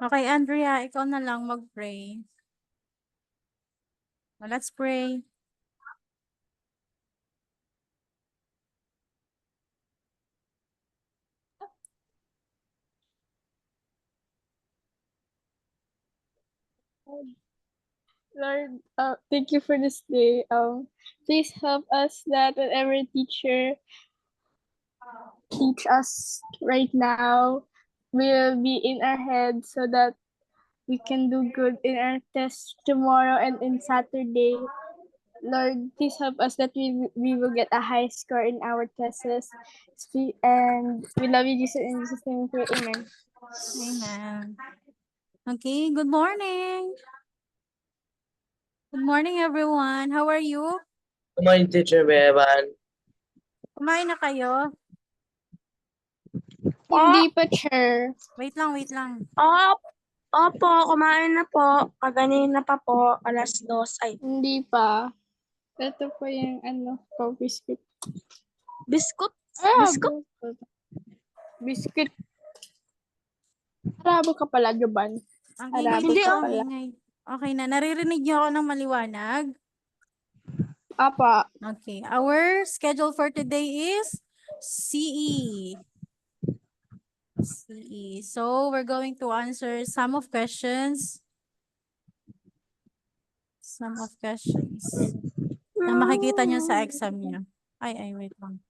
Okay, Andrea, ikaw na lang mag-pray. Let's pray. Lord, thank you for this day. Please help us that whatever teacher teach us right now will be in our head so that we can do good in our test tomorrow and in Saturday. Lord, please help us that we will get a high score in our tests. And we love you, Jesus. In Jesus' name we pray. Amen. Amen. Okay, good morning. Good morning, everyone. How are you? Good morning, Teacher Bevan. Kumain na kayo? Hindi pa, Chair. Wait lang. Opo, kumain na po. Kaganina pa po, alas 2. Ay, Hindi pa. Ito po yung biscuit. biskut? Biskut? Biscuit. Arabo ka pala, Gaban. Ang Arabo ingay ka ang pala. ingay. Okay na, naririnig niyo ako ng maliwanag? Apa. Okay, our schedule for today is CE. CE. So, we're going to answer some of questions. Some of questions na makikita nyo sa exam nyo. Ay, wait lang.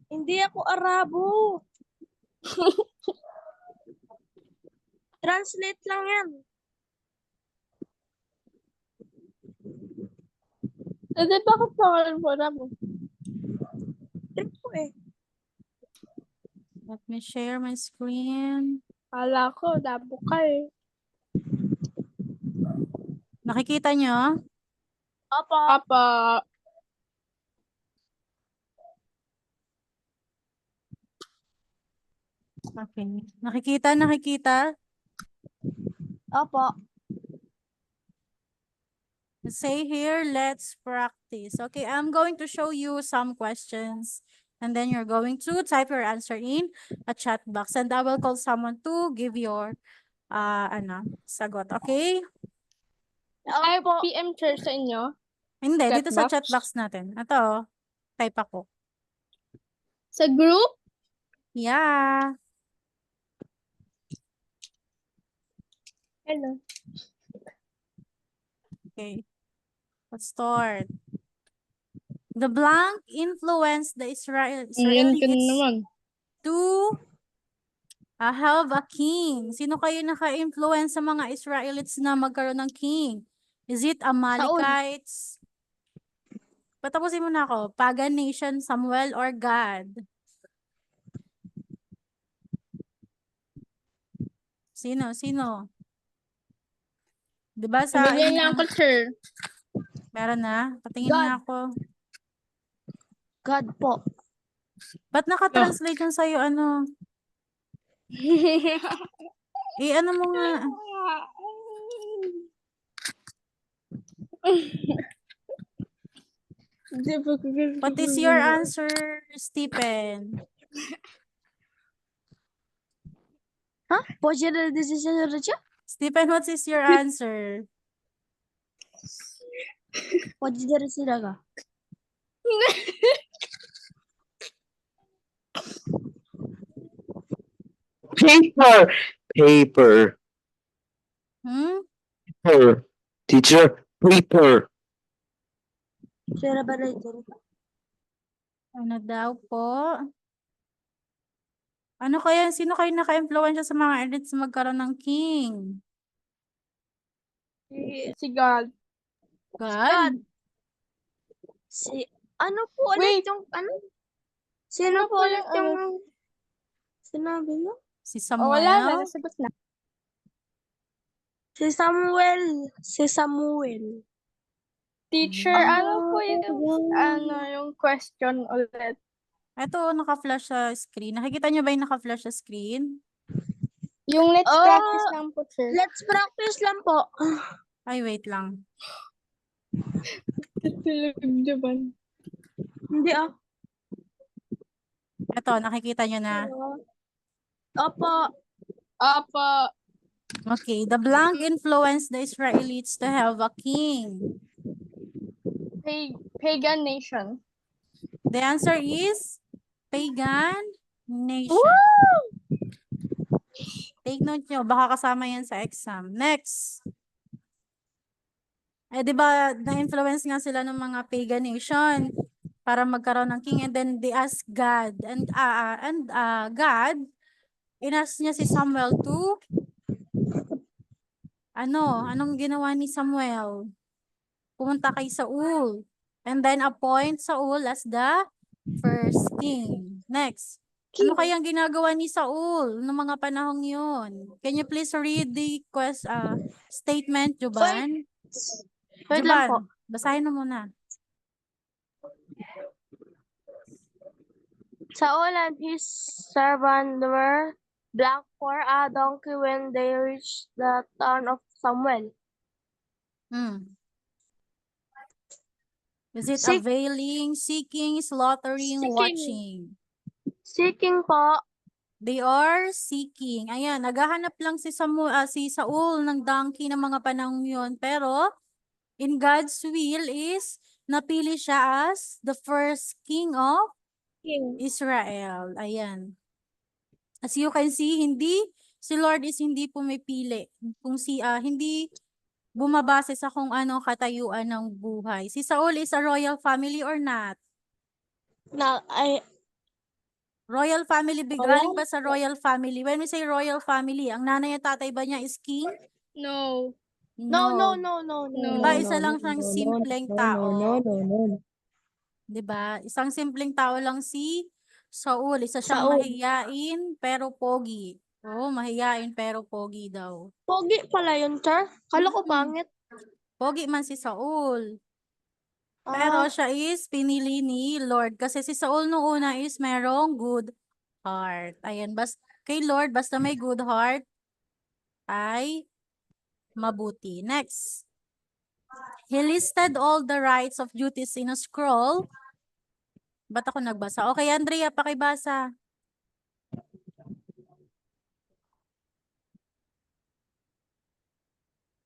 Hindi ako Arabo. Translate lang yan. Bakit pangalan mo Arabo? Ito eh. Let me share my screen. Kala ko, Arabo ka eh. Nakikita nyo? Opo. Apa. Okay. Nakikita? Opo. Say here, let's practice. Okay, I'm going to show you some questions. And then you're going to type your answer in a chat box. And I will call someone to give your sagot. Okay? Ay, Opo. PM Chair sa inyo? Hindi, Chat dito sa box? chat box natin. Ito, type ako. Sa group? Yeah. Hello. Okay. Let's start. The blank influenced the Ayan ka na Israelites naman. to have a king. Sino kayo naka-influence sa mga Israelites na magkaroon ng king? Is it Amalekites? Patapusin mo na ako. Pagan nation, Samuel, or God? Sino? Diba sa... Bigyan niya ako, Chair. Meron na? Patingin God. nga ako. God po. Ba't naka-translate yun sa'yo? Ano? Ano mo nga? What is your answer, Stephen? Ha? Positive decision siya? Stephen, what is your answer? Positive sila ka? Paper. Teacher, paper. Sira ba na ito? Ano daw po? Sino kayo naka-influensya sa mga elites magkaroon ng king? Si God. God? Ano po ulit Wait. yung, ano? Sino po ulit yung sinabi mo? Si Wala na, Samuel? nasagot na. Si Samuel. Teacher, ano po yung question ulit? Ito, naka-flash sa screen. Nakikita nyo ba yung naka-flash sa screen? Yung let's Oh, practice lang po, sir. Let's practice lang po. Ay, wait lang. Tulog naman. Hindi ah. Ito, nakikita nyo na. Opo. Opo. Okay, the blank influenced the Israelites to have a king. Pagan nation. The answer is pagan nation. Take note nyo, baka kasama yan sa exam. Next. Eh, di ba, na-influence nga sila ng mga pagan nation para magkaroon ng king, and then they asked God. And God, inas niya si Samuel to, anong ginawa ni Samuel? Pumunta kay Saul. And then appoint Saul as the first king. Next. Ano kayang ginagawa ni Saul noong mga panahong yun? Can you please read the statement, Juban? Wait lang po. Basahin mo muna. Saul and his servant were blank for a donkey when they reached the town of Samuel. Is it Seek- availing, seeking, slaughtering, Seeking. watching? Seeking po. They are seeking. Ayan, naghahanap lang si Saul ng donkey ng mga panahong yun. Pero, in God's will is, napili siya as the first king of Israel. Ayan. As you can see, si Lord is hindi pumipili. Hindi bumabase sa kung ano katayuan ng buhay. Si Saul is a royal family or not? Royal family, galing ba sa royal family? When we say royal family, ang nanay at tatay ba niya is king? No. No. Diba, isa lang siyang simpleng tao. Diba? Isang simpleng tao lang si Saul. Isa siyang Saul. mahiyain pero pogi. Oo, mahiyain pero pogi daw. Pogi pala yun, sir. Kala ko Mm-mm. pangit. Pogi man si Saul. Pero siya is pinili ni Lord. Kasi si Saul noong una is merong good heart. Ayan, kay Lord, basta may good heart, ay mabuti. Next. He listed all the rights of duties in a scroll. Ba't ako nagbasa? Okay, Andrea, pakibasa.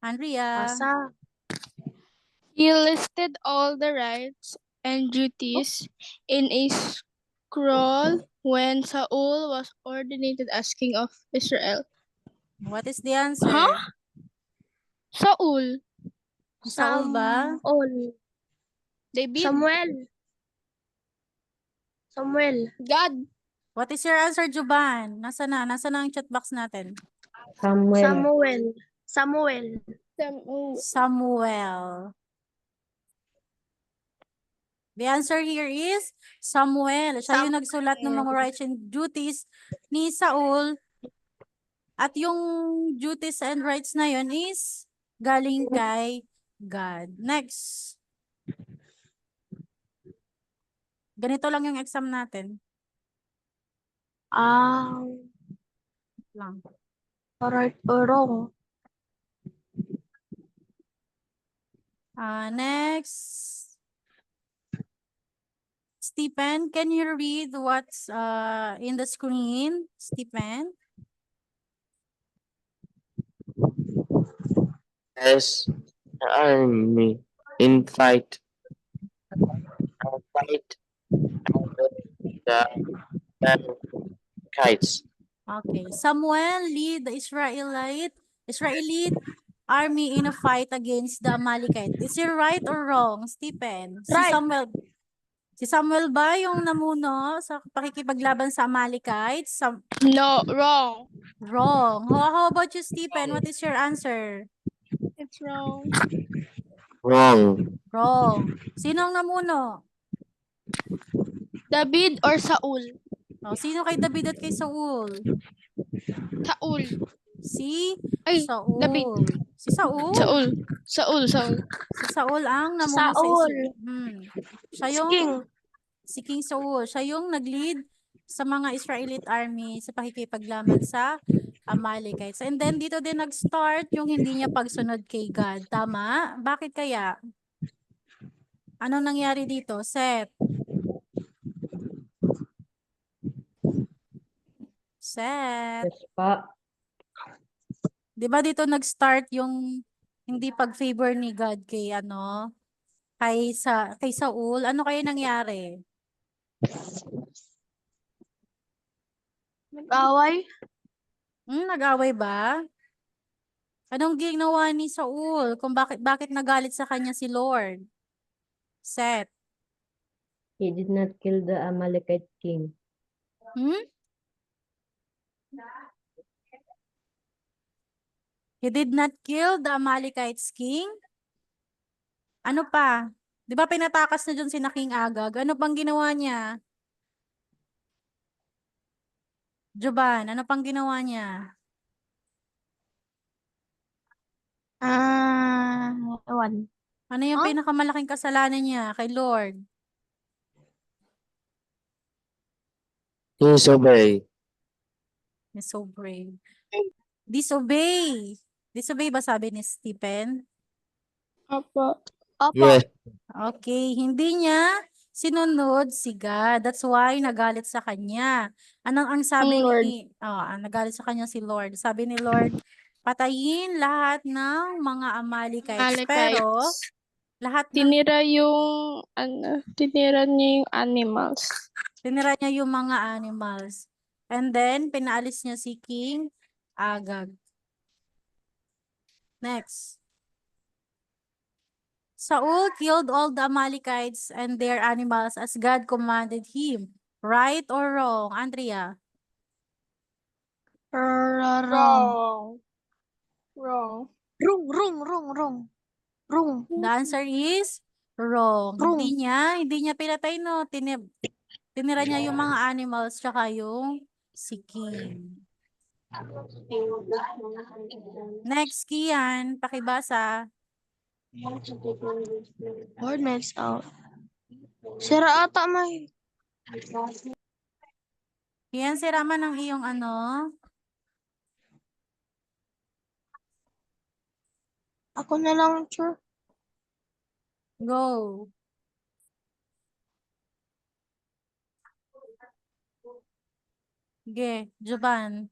Andrea. Basa. He listed all the rights and duties in a scroll when Saul was ordinated as king of Israel. What is the answer? Huh? Saul. Saul ba? Saul. David. Samuel. God. What is your answer, Juban? Nasa na ang chat box natin? Samuel. Samuel. The answer here is Samuel. Siya yung nagsulat ng mga rights and duties ni Saul. At yung duties and rights na yun is galing kay God. Next. Ganito lang yung exam natin. Lang. Right or wrong? Next. Stephen, can you read what's in the screen? Stephen? As the army in fight. Fight the kites. Okay. Samuel lead the Israelite army in a fight against the Amalekite. Is it right or wrong, Stephen? Right. Si Samuel ba yung namuno sa pakikipaglaban sa Amalekites? No, wrong. Wrong. How about you, Stephen? What is your answer? It's wrong. Wrong. Wrong. Sinong namuno? David or Saul? Oh, sino kay David at kay Saul? Saul. Si Ay, Saul. David. Si Saul? Saul. Si Saul ang namuno sa Saul. Siya yung King. si King Saul. Siya yung nag-lead sa mga Israelite army sa pakikipaglaban sa Amalekites. And then dito din nag-start yung hindi niya pagsunod kay God. Tama? Bakit kaya? Anong nangyari dito, Seth? Seth. Yes pa. Di ba dito nag-start yung hindi pag-favor ni God kay kay Saul? Ano kaya nangyari? Nag-away? Nag-away ba? Anong ginawa ni Saul? Kung bakit nagalit sa kanya si Lord? Seth. He did not kill the Amalekite king. Hmm? He did not kill the Amalekites king? Ano pa? Di ba pinatakas na dyan si King Agag? Ano pang ginawa niya? Joban, ano pang ginawa niya? Ewan. Ano yung Huh? pinakamalaking kasalanan niya kay Lord? Disobey. He's so brave. Disobey. Disobey ba sabi ni Stephen? Opo. Opo. Yes. Okay, hindi niya sinunod si God. That's why nagalit sa kanya. Ang sabi Ang Lord. nagalit sa kanya si Lord. Sabi ni Lord, patayin lahat ng mga Amalekites. Pero Amalekites. lahat ng Tinira niya yung animals. tinira niya yung mga animals. And then pinaalis niya si King Agag. Next. Saul killed all the Amalekites and their animals as God commanded him. Right or wrong, Andrea? Wrong. Wrong. Wrong. Wrong. The answer is wrong. Wrong. Hindi niya pinatay, no. Tinira niya yung mga animals tsaka yung si King. Next, Kian, pakibasa. Lord makes out. Sira ata may. Kian, sira man ang iyong Ako na lang, sure. Go. Ge, Joban.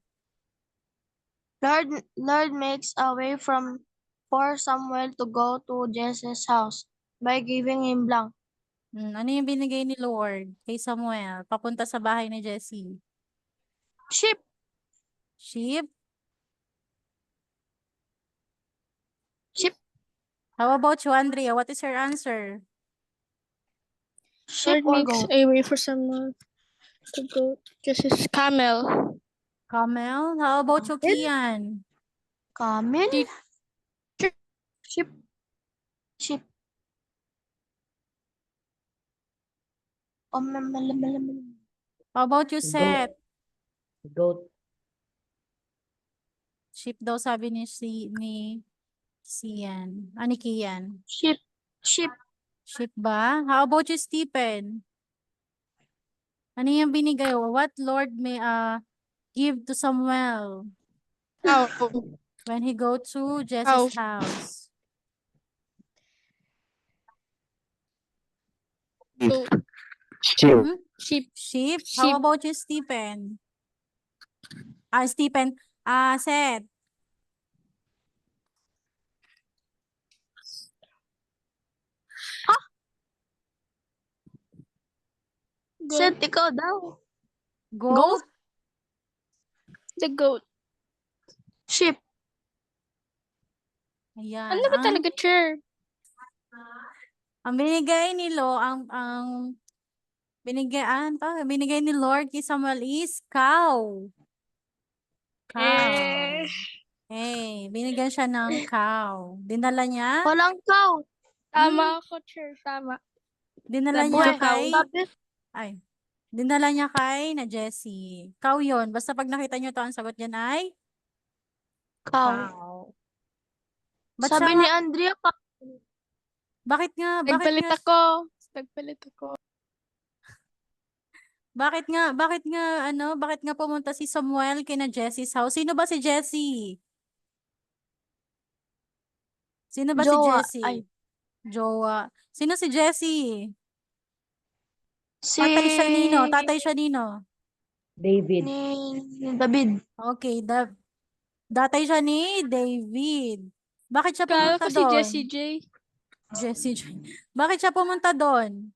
Lord makes a way for Samuel to go to Jesse's house by giving him blank. Ano yung binigay ni Lord kay Samuel papunta sa bahay ni Jesse? Sheep. Sheep? Sheep. How about you, Andrea? What is your answer? Sheep Lord or makes goat? a way for someone to go just his camel. Camel? How about you, Kian? Camel? Sheep. Sheep. Sheep. How about you, Goat. Seth? Goat. Sheep daw sabi ni Sian. Ni Kian. Sheep. Sheep. Sheep ba? How about you, Stephen? Ano yung binigay? What Lord may give to Samuel Cow. when he go to Jesse's Cow. house? Goat. Sheep. Sheep. Sheep? How Sheep. about you, Stephen? Stephen. Seth. Said ikaw daw. Goat? The goat. Sheep. Ayan. Ano ba talaga, chair? Ang binigay ni binigay ni Lord kay Samuel is cow. Cow. Hey, binigyan siya ng cow. Dinala niya? Walang cow. Tama ako, chair. Tama. Dinala Sabi niya niya cow. kay dinala niya kay na Jessie. Cow 'yon. Basta pag nakita niyo 'to, ang sagot niyan ay Cow. cow. Ba't Sabi siya ni nga, Andrea, bakit nga, Nagpalit ako. bakit nga pumunta si Samuel kina Jessie's house? Sino ba si Jessie? Sino ba si Jowa. Jessie? Ay, Jowa. Sino si Jessie? si Tatay siya nino. David. ni David. Okay, tatay siya ni David. Bakit siya Kala pumunta ko si doon? Jessie J. Jessie. Bakit siya pumunta doon?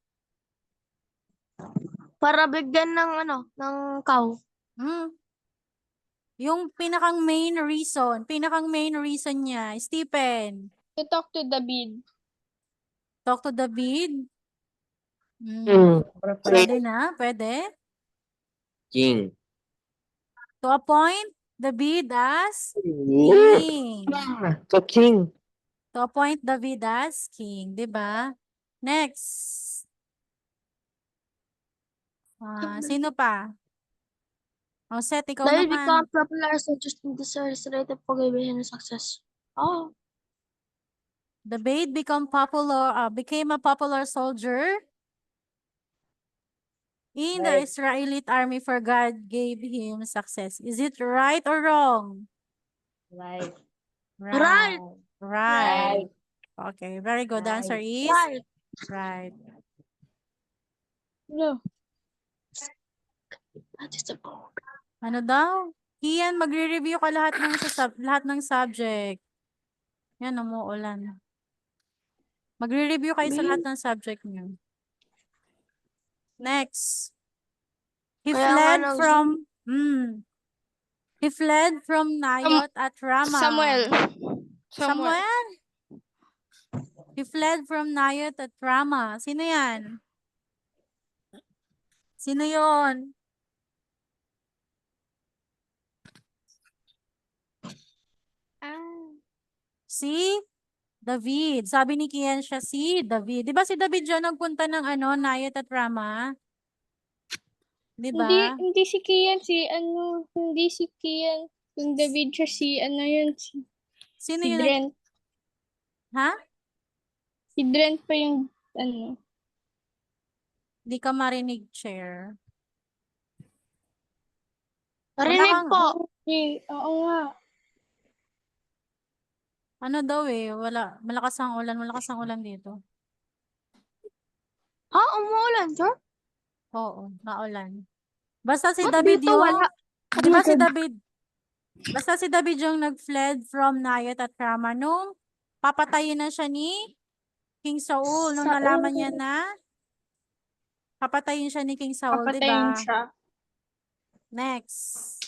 Para bigyan ng ng cow. Hmm? Yung pinakang main reason niya, Stephen, To talk to David. talk to David. Prophet. Pwede. King. To appoint David as Yeah. king. So king. To appoint David as king, di ba? Next. Sino pa? Seth, ikaw David naman. become popular soldiers in the series related pag-ibig and success. Oh, David became a popular soldier in the Right. Israelite army, for God gave him success. Is it right or wrong? Right. Right. Right. Okay, very good. The answer is right. right. No. That is the book. Ano daw? Kian, magre-review ka lahat ng subject. Yan, umuulan. Magre-review kayo sa lahat ng subject niyo. Next. He Kaya nga fled nag- from Nayot at Rama. Samuel? He fled from Nayot at Rama. Sino yan? Sino yon? Si David. Sabi ni Kian siya si David. Di ba si David yun nagpunta ng Nayot at Rama? Di ba? Hindi si Kian, hindi si Kian. Yung David siya Sino si yun? Drent. Ha? Si Drent pa yung Di ka marinig, Chair. Narinig po. Oo nga. Ano daw wala. Malakas ang ulan dito. Ha? Umuulan, sir? Oo, naulan. Basta si Ba't David dito wala? Di ba si David? Basta si David yung nag-fled from Nayot at Rama nung papatayin na siya ni King Saul. Nung nalaman niya na papatayin siya ni King Saul, di Papatayin ba? siya. Next.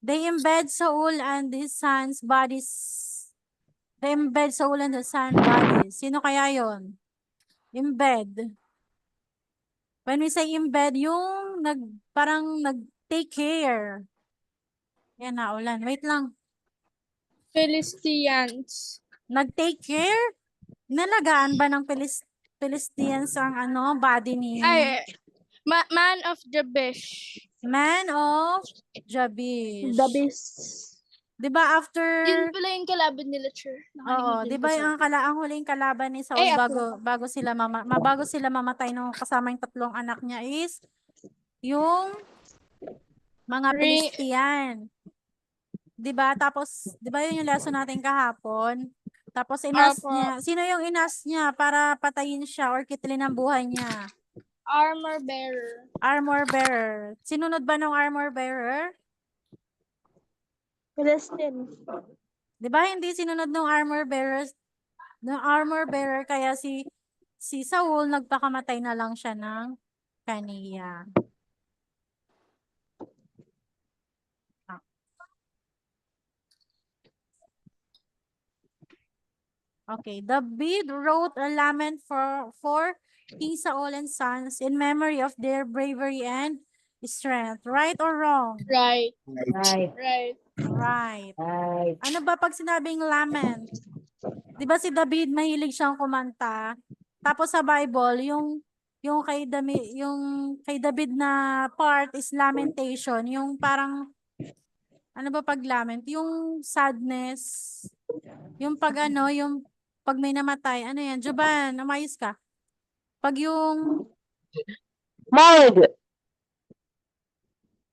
They embed Saul and his son's bodies. They embed Saul and his son's bodies. Sino kaya yon? Embed. When we say embed, yung parang nag-take care. Yan, naulan. Wait lang. Philistines. Nag-take care? Nalagaan ba ng Philistines ang body ni Man of Jabesh. Man of Jabesh? Dabis. Diba after... Yun pala yung kalaban nila, Sir. Oo, diba ang huling kalaban ni Saul bago sila mamatay nung kasama yung 3 anak niya is yung mga Philistine. Diba? Tapos, diba yun yung lesson natin kahapon? Tapos inas niya. Sino yung inas niya para patayin siya or kitilin ang buhay niya? Armor bearer. Armor bearer. Sinunod ba ng armor bearer? Philistine. Di ba hindi sinunod ng armor bearer kaya si Saul nagpakamatay na lang siya ng kaniya. Okay, David wrote a lament for King Saul and sons in memory of their bravery and strength. Right or wrong? Right. Right. Right. Right. Right. Ano ba pag sinabing lament? Di ba si David mahilig siyang kumanta? Tapos sa Bible, yung kay David na part is lamentation, yung parang ano ba pag lament? Yung sadness, yung pag may namatay, ano yan? Joban, umayos ka. Pag yung Mold.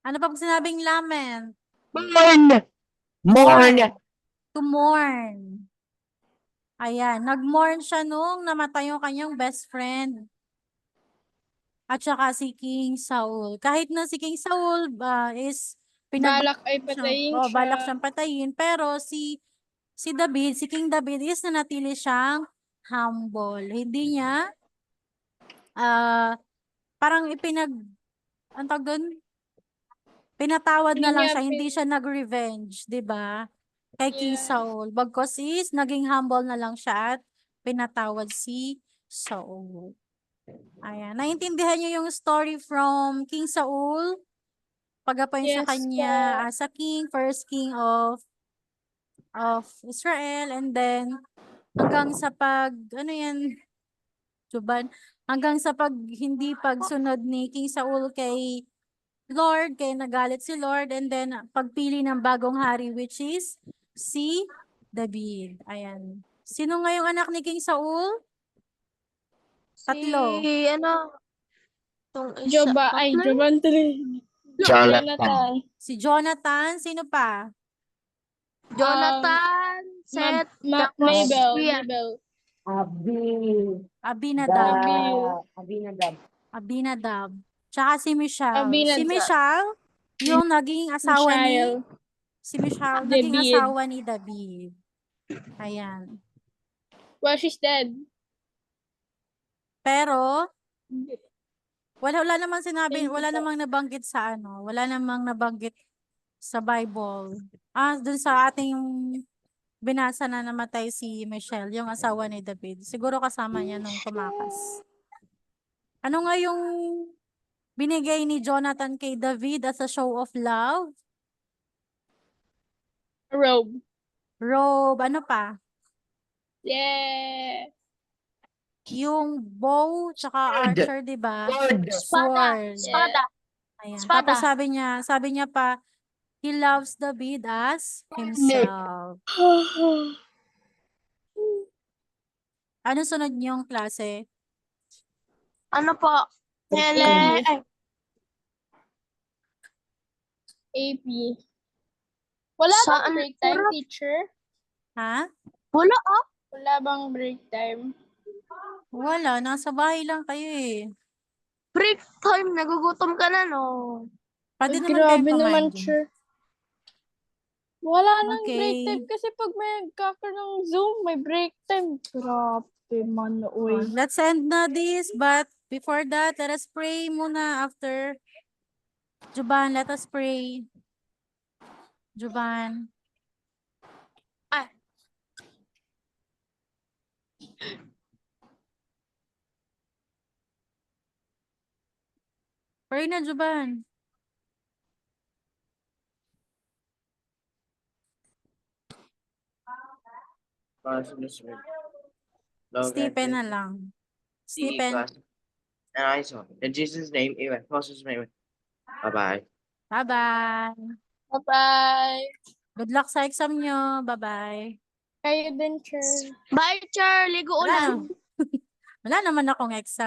Ano pa pag sinabing lament? Mourn. Mourn. To mourn. Ayan, nag-mourn siya nung namatay yung kanyang best friend. At saka si King Saul. Kahit na si King Saul is Balak ay patayin siya. balak siyang patayin. Pero si David, si King David is nanatili siyang humble. Hindi niya parang ang tawag doon? Pinatawad na Hindi lang niya siya, hindi siya nag-revenge, 'di ba? Kay King Saul. Bagkus is naging humble na lang siya at pinatawad si Saul. Ayan. Naintindihan niyo yung story from King Saul? Pag-appoint sa Yes kanya po. as a king, first king of Israel, and then hanggang sa hanggang sa hindi pagsunod ni King Saul kay Lord, kaya nagalit si Lord, and then pagpili ng bagong hari, which is si David. Ayan. Sino nga yung anak ni King Saul? Tatlo. Si, itong isa. Tatlo yun? Joban tuloy. Jonathan. Si Jonathan. Sino pa? Jonathan, Seth, Mabel. Abinadab. Abinadab. Abinadab. Tsaka si Michelle. Abinadab. Si Michelle, yung naging asawa Michelle. si Michelle, naging David. asawa ni David. Ayan. Well, she's dead. Pero, wala namang sinabi, wala namang nabanggit sa wala namang nabanggit sa Bible. Dun sa ating binasa na namatay si Michelle, yung asawa ni David. Siguro kasama niya nung tumakas. Ano nga yung binigay ni Jonathan kay David as a show of love? Robe. Robe. Ano pa? Yeah. Yung bow, tsaka archer, di ba? Sword. Espada. Ayan. Espada. Tapos sabi niya pa, he loves David as himself. Ano sunod niyong klase? Ano po? AP. Wala Saan? bang break time, teacher? Ha? Wala Wala bang break time? Wala. Nasa bahay lang kayo eh. break time. Nagugutom ka na, no? Pwede naman Grabe kayong naman, kumain. sure. Wala nang Okay. break time kasi pag may nagkakaroon ng Zoom, may break time. Grabe man, uy. Let's end na this, but before that, let us pray muna after. Juban, let us pray. Juban. Pray na, Juban. Stephen na lang. Stephen. And I saw. In Jesus' name, amen. Pastor's name. Bye-bye. Bye-bye. Bye-bye. Good luck sa exam nyo. Bye-bye. Kayo din, sure. Bye, Char. Ligo Wala ulan. Wala naman akong exam.